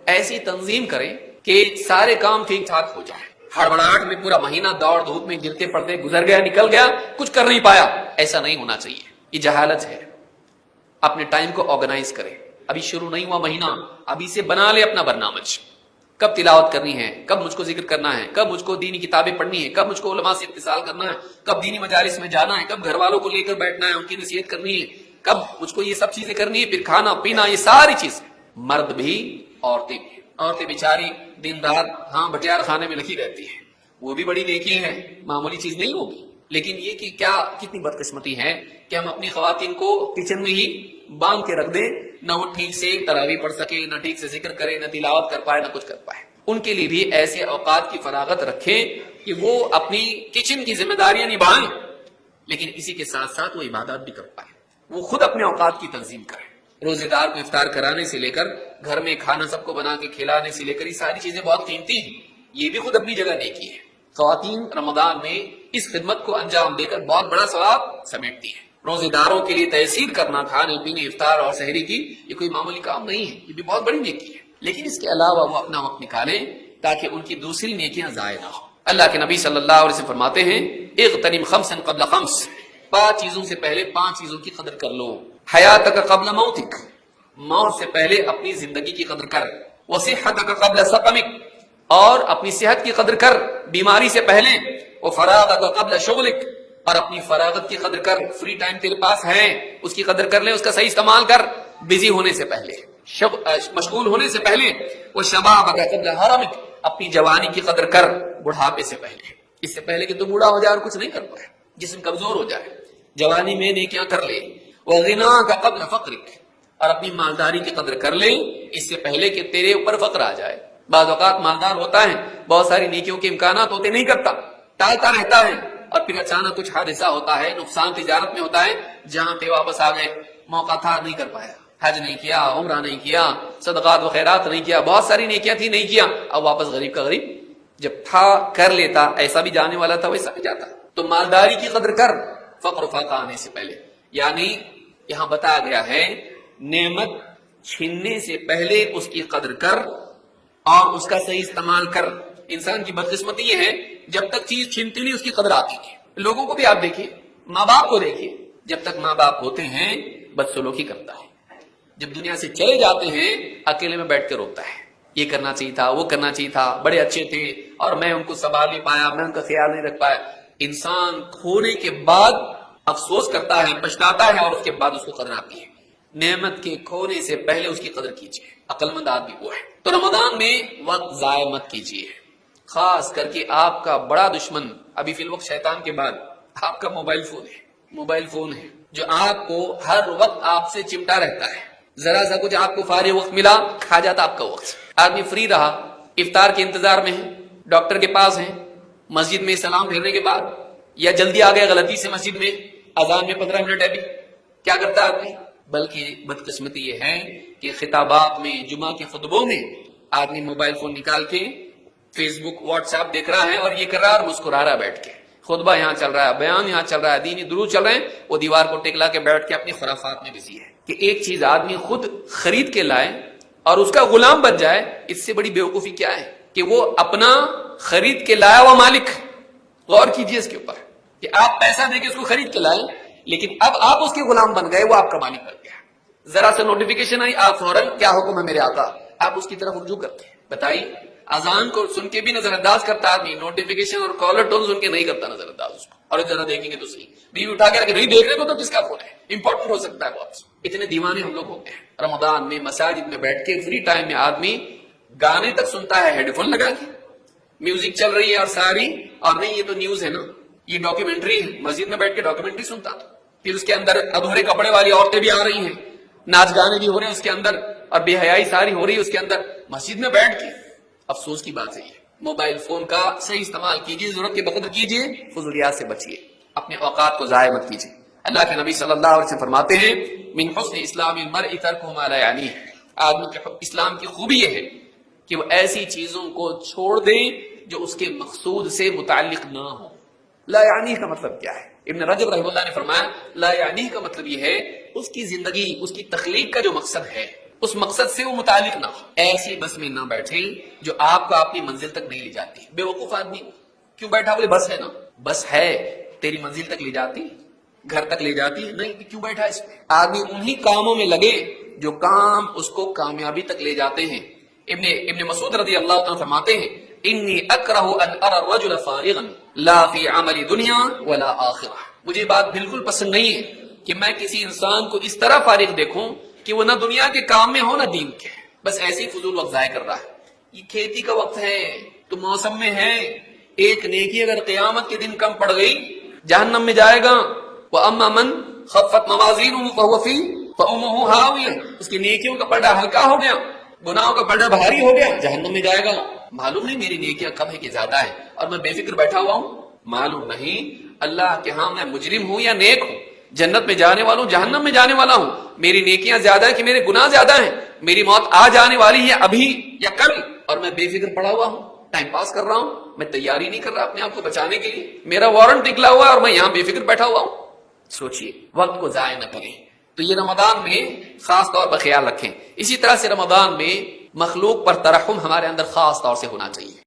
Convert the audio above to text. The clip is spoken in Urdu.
ایسی تنظیم کریں کہ سارے کام ٹھیک ٹھاک ہو جائے. ہڑبڑاہٹ میں پورا مہینہ دوڑ دھوپ میں گرتے پڑتے گزر گیا، نکل گیا، کچھ کر نہیں پایا. ایسا نہیں ہونا چاہیے، یہ جہالت ہے. اپنے ٹائم کو آرگنائز کریں. ابھی شروع نہیں ہوا مہینہ، ابھی سے بنا لے اپنا برنامج. کب تلاوت کرنی ہے، کب مجھ کو ذکر کرنا ہے، کب مجھ کو دینی کتابیں پڑھنی ہے، کب مجھ کو علماء سے اتصال کرنا ہے، کب دینی مجالس میں جانا ہے، کب گھر والوں کو لے کر بیٹھنا ہے، ان کی نصیحت کرنی ہے، کب مجھ کو یہ سب چیزیں کرنی ہے، پھر کھانا پینا، یہ ساری چیزیں. مرد بھی عورتیں بھی. عورتیں بیچاری دن رات بٹیار خانے میں لگی رہتی ہیں، وہ بھی بڑی نیکی ہے، معمولی چیز نہیں ہوگی. لیکن یہ کہ کیا کتنی بدقسمتی ہے کہ ہم اپنی خواتین کو کچن میں ہی باندھ کے رکھ دیں، نہ وہ ٹھیک سے تراویح پڑھ سکے، نہ ٹھیک سے ذکر کرے، نہ تلاوت کر پائے، نہ کچھ کر پائے. ان کے لیے بھی ایسے اوقات کی فراغت رکھیں کہ وہ اپنی کچن کی ذمہ داریاں نبھائیں، لیکن اسی کے ساتھ ساتھ وہ عبادات بھی کر پائیں. وہ خود اپنے اوقات کی تنظیم کریں. روزے دار کو افطار کرانے سے لے کر گھر میں کھانا سب کو بنا کے کھلانے سے لے کر یہ ساری چیزیں بہت قیمتی ہیں. یہ بھی خود اپنی جگہ نیکی ہے. خواتین رمضان میں اس خدمت کو انجام دے کر بہت بڑا ثواب سمیٹتی ہے. روزے داروں کے لیے تیسیر کرنا کھانے پینے افطار اور سحری کی یہ کوئی معمولی کام نہیں ہے، یہ بھی بہت بڑی نیکی ہے. لیکن اس کے علاوہ وہ اپنا وقت نکالیں تاکہ ان کی دوسری نیکیاں ضائع نہ ہو. اللہ کے نبی صلی اللہ علیہ وسلم فرماتے ہیں اغتنم خمسا قبل خمس، 5 چیزوں سے پہلے 5 چیزوں کی قدر کر لو. حیاتک قبل موتک، موت سے پہلے اپنی زندگی کی قدر کر. وصحتک قبل سقمک، اور اپنی صحت کی قدر کر بیماری سے پہلے. وفراغک قبل شغلک، اور اپنی فراغت کی قدر کر. فری ٹائم تیرے پاس ہے اس کی قدر کر لے، اس کا صحیح استعمال کر بزی ہونے سے پہلے، مشغول ہونے سے پہلے. وشبابک قبل حرمک، اپنی جوانی کی قدر کر بڑھاپے سے پہلے. اس سے پہلے کہ تو بوڑھا ہو جائے اور کچھ نہیں کر پائے، جسم کمزور ہو جائے، جوانی میں نیکیاں کر لے. وغناک قبل فقرک، اور اپنی مالداری کی قدر کر لے اس سے پہلے کہ تیرے اوپر فقر آ جائے. بعض اوقات مالدار ہوتا ہے، بہت ساری نیکیوں کے امکانات ہوتے، نہیں کرتا، ٹالتا رہتا ہے، اور پھر اچانک کچھ حادثہ ہوتا ہے، نقصان تجارت میں ہوتا ہے، جہاں تھے واپس آ گئے، موقع تھا نہیں کر پایا، حج نہیں کیا، عمرہ نہیں کیا، صدقات و خیرات نہیں کیا، بہت ساری نیکیاں تھی نہیں کیا، اب واپس غریب کا غریب. جب تھا کر لیتا، ایسا بھی جانے والا تھا ویسا بھی جاتا. تو مالداری کی قدر کر فقر و فاقہ آنے سے پہلے. یعنی یہاں بتایا گیا ہے نعمت چھیننے سے پہلے اس کی قدر کر اور اس کا صحیح استعمال کر. انسان کی بدقسمتی یہ ہے جب تک چیز چھینتی نہیں اس کی قدر آتی ہے. لوگوں کو بھی آپ دیکھیے، ماں باپ کو دیکھیے، جب تک ماں باپ ہوتے ہیں بدسلوکی کرتا ہے، جب دنیا سے چلے جاتے ہیں اکیلے میں بیٹھ کے روتا ہے، یہ کرنا چاہیے تھا، وہ کرنا چاہیے تھا، بڑے اچھے تھے اور میں ان کو سنبھال نہیں پایا، میں ان کا خیال نہیں رکھ پایا. انسان کھونے کے بعد افسوس کرتا ہے، پچھتاتا ہے، اور اس کے بعد اس کو قدر آتی ہے. نعمت کے کھونے سے پہلے اس کی قدر کیجیے. عقل مند آدمی وہ ہے. تو رمضان میں وقت ضائع مت کیجیے. خاص کر کے آپ کا بڑا دشمن ابھی فی الوقت شیطان کے بعد آپ کا موبائل فون ہے. موبائل فون ہے جو آپ کو ہر وقت آپ سے چمٹا رہتا ہے. ذرا سا کچھ آپ کو فارغ وقت ملا کھا جاتا آپ کا وقت. آدمی فری رہا، افطار کے انتظار میں ہے، ڈاکٹر کے پاس ہے، مسجد میں سلام پھیرنے کے بعد، یا جلدی آ گیا غلطی سے مسجد میں، اذان میں 15 منٹ ہے بھی، کیا کرتا ہے آدمی؟ بلکہ بدقسمتی یہ ہے کہ خطابات میں، جمعہ کے خطبوں میں آدمی موبائل فون نکال کے فیس بک واٹس ایپ دیکھ رہا ہے اور یہ کر رہا ہے اور مسکرا رہا ہے بیٹھ کے. خطبہ یہاں چل رہا ہے، بیان یہاں چل رہا ہے، دینی درود چل رہے ہیں، وہ دیوار کو ٹکلا کے بیٹھ کے اپنی خرافات میں بزی ہے. کہ ایک چیز آدمی خود خرید کے لائے اور اس کا غلام بن جائے، اس سے بڑی بیوقوفی کیا ہے کہ وہ اپنا خرید کے لایا ہوا مالک. غور کیجئے اس کے اوپر کہ آپ پیسہ دے کے اس کو خرید کے لائے، لیکن اب آپ اس کے غلام بن گئے، وہ آپ کا مالک بن گیا. ذرا سے نوٹیفیکیشن آئی، آپ فوراً کیا حکم ہے میرے آقا، آپ اس کی طرف رجوع کرتے ہیں. بتائیے، اذان کو سن کے بھی نظر انداز کرتا آدمی، نوٹیفیکیشن اور کالر ٹون سن کے نہیں کرتا نظر انداز اس کو. اور ذرا دیکھیں گے تو صحیح، بیوی اٹھا کے رکھے، نہیں دیکھنے کو تو کس کا فون ہے، امپورٹنٹ ہو سکتا ہے بہت. اتنے دیوانے ہم لوگ ہو گئے. رمضان میں مساجد میں بیٹھ کے فری ٹائم میں آدمی گانے تک سنتا ہے ہیڈ فون لگا کے، میوزک چل رہی ہے اور ساری، اور نہیں یہ تو نیوز ہے نا، یہ ڈاکیومنٹری ہے، مسجد میں بیٹھ کے ڈاکیومنٹری سنتا. پھر اس کے اندر ادھورے کپڑے والی عورتیں بھی آ رہی ہیں، ناچ گانے بھی ہو رہے ہیں اس کے اندر، اور بے حیائی ساری ہو رہی ہے اس کے اندر، مسجد میں بیٹھ کے. افسوس کی بات ہے یہ. موبائل فون کا صحیح استعمال کیجیے، ضرورت کے بقدر کیجیے، فضولیات سے بچیے، اپنے اوقات کو ضائع مت کیجیے. اللہ کے نبی صلی اللہ علیہ وسلم فرماتے ہیں من حسن اسلام المرء ترکہ ما لا یعنیہ، آدمی کے اسلام کی خوبی یہ ہے کہ وہ ایسی چیزوں کو چھوڑ دے جو اس کے مقصود سے متعلق نہ ہو. لا یعنی کا مطلب کیا ہے؟ ابن رجب رحمہ اللہ نے فرمایا لا یعنی کا مطلب یہ ہے اس کی زندگی، اس کی تخلیق کا جو مقصد ہے اس مقصد سے وہ متعلق نہ ہو. ایسی بس میں نہ بیٹھے جو آپ کو اپنی منزل تک نہیں لے جاتی. بے وقوف آدمی کیوں بیٹھا؟ بولے بس ہے نا. بس ہے تیری منزل تک لے جاتی، گھر تک لے جاتی ہے نہیں، کیوں بیٹھا اس میں؟ آدمی انہی کاموں میں لگے جو کام اس کو کامیابی تک لے جاتے ہیں. ابن مسعود رضی اللہ عنہ فرماتے ہیں انی اکرہ ان ارى الرجل فارغا لا فی عمل دنیا ولا آخرہ. مجھے بات بالکل پسند نہیں ہے کہ میں کسی انسان کو اس طرح فارغ دیکھوں کہ وہ نہ دنیا کے کام میں ہو نہ دین کے، بس ایسے ہی فضول وقت ضائع کر رہا ہے. یہ کھیتی کا وقت ہے تو موسم میں ہے. ایک نیکی اگر قیامت کے دن کم پڑ گئی جہنم میں جائے گا. وَأَمَّا مَنْ خَفَّتْ مَوَازِينُهُ فَهُوَ فِي فَأُمُّهُ هَاوِيَةٌ. اس کی نیکیوں کا پلڑا ہلکا ہو گیا، گناہوں کا پلڑا بھاری ہو گیا، جہنم میں جائے گا. معلوم نہیں میری نیکیاں کم ہے کہ زیادہ ہے اور میں بے فکر بیٹھا ہوا ہوں. معلوم نہیں اللہ کے ہاں میں مجرم ہوں یا نیک ہوں، جنت میں جانے والا ہوں جہنم میں جانے والا ہوں. میری نیکیاں زیادہ ہیں کہ میرے گناہ زیادہ ہیں. میری موت آ جانے والی ہے ابھی یا کل اور میں بے فکر پڑا ہوا ہوں، ٹائم پاس کر رہا ہوں. میں تیاری نہیں کر رہا اپنے آپ کو بچانے کے لیے. میرا وارنٹ نکلا ہوا ہے اور میں یہاں بے فکر بیٹھا ہوا ہوں. سوچئے وقت کو ضائع نہ کریں. تو یہ رمضان میں خاص طور پر خیال رکھیں. اسی طرح سے رمضان میں مخلوق پر ترحم ہمارے اندر خاص طور سے ہونا چاہیے.